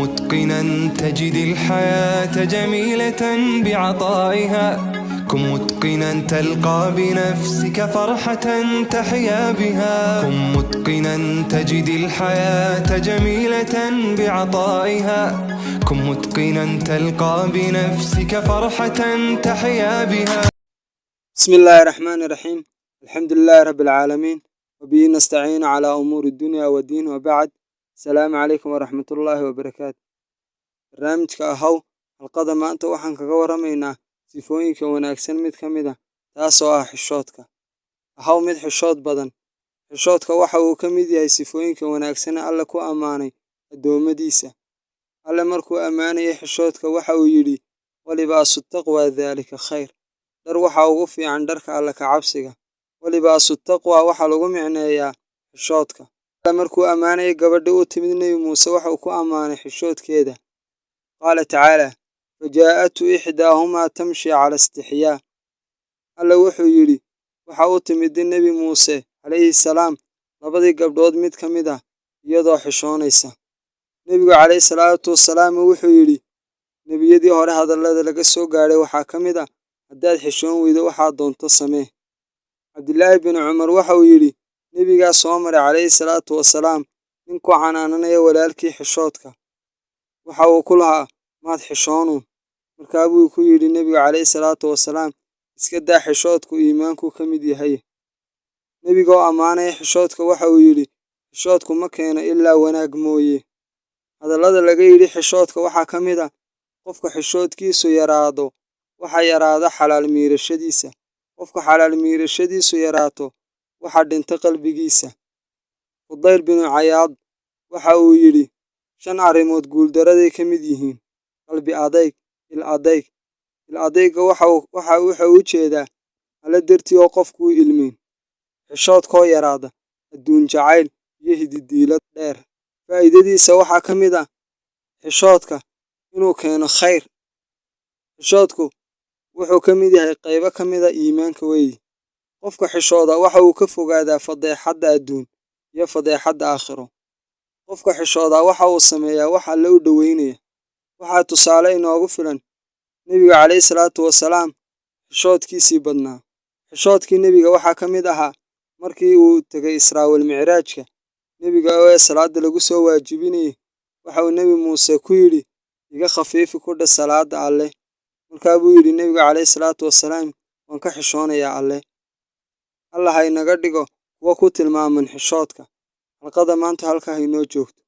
متقنا تجد الحياة جميلة بعطائها، كن متقنا تلقى بنفسك فرحة تحيا بها، كن متقنا تجد الحياة جميلة بعطائها، كن متقنا تلقى بنفسك فرحة تحيا بها. بسم الله الرحمن الرحيم. الحمد لله رب العالمين، وبه نستعين على أمور الدنيا والدين، وبعد. السلام عليكم ورحمة الله وبركاته. برنامجك أهو القضاء maanta waxaan kaga waramaynaa sifooyinka wanaagsan mid ka mid ah, taasoo ah xishoodka. Ahaw mid xishood badan. Xishoodka waxa uu ka mid yahay sifooyinka wanaagsan ee Alle ku amaanay addoommadiisa. Alle markuu amaanayay xishoodka waxa uu yidhi: walibaasu taqwa daalika khayr. Dar waxa ugu fiican dharka Alle ka cabsiga. walibaasu taqwa waxa lagu micneeyaa xishoodka. Alle markuu amaanayay gabadha u timid Nebi Muuse waxa uu ku amaanay xishoodkeeda. qaala tacaala: fajaa'atu ixdaahumaa tamshi cala istixyaa. Alle wuxuu yidhi waxa u timid Nebi Muuse calayhi salaam labadii gabdhood mid ka mid ah iyadoo xishoonaysa. Nebigu calayhi salaatu wasalaam wuxuu yidhi nebiyadii hore hadallada laga soo gaadhay waxaa ka mid ah: haddaad xishoon weydo waxaad doonto samee. Cabdillaahi bin Cumar waxa uu yidhi nebigaa soo maray calayhi salaatu wasalaam nin ku canaananaya walaalkii xishoodka. Waxa uu ku lahaa maad xishoonuun. Markaa buu ku yidhi nebiga calayhi salaatu wasalaam iska daa xishoodku iimaanku ka mid yahay. Nebiga oo ammaanaya xishoodka waxa uu yidhi xishoodku ma keeno ilaa wanaag mooye. Hadallada laga yidhi xishoodka waxaa ka mid ah: qofka xishoodkiisu yaraado waxa yaraada xalaal miirashadiisa. Qofka xalaal miirashadiisu yaraato waxa dhinta qalbigiisa. Fudayl bin Cayaad waxa uu yidhi 5 arrimood guuldaraday ka mid yihiin: qalbi adayg, il adayg. Il adayga waxa uu jeedaa Alle dartii oo qofku ilmeyn. Xishoodkoo yaraada, adduun jacayl iyo hididiilo dheer. Faa'iidadiisa waxaa ka mid ah xishoodka inuu keeno khayr. Xishoodku wuxuu ka mid yahay qaybo ka mid ah iimaanka weeye. Qofka xishooda waxa uu ka fogaadaa fadeexadda adduun iyo fadeexadda aakhiro. Qofka xishooda waxa uu sameeyaa wax Alle u dhoweynaya. Waxaa tusaale inoogu filan Nebiga calayhi salaatu wasalaam xishoodkiisii badnaa. Xishoodkii Nebiga waxaa ka mid ahaa markii uu tegay Israa wal Micraajka. Nebiga oo salaada lagu soo waajibinayay waxa uu Nebi Muuse ku yidhi iga khafiifi ku dheh salaada Alle. Markaa buu yidhi Nebiga calayhi salaatu wasalaam waan ka xishoonayaa Alle. Allah ha inaga dhigo kuwa ku tilmaaman xishoodka. Halqada maanta halkaa inoo joogto.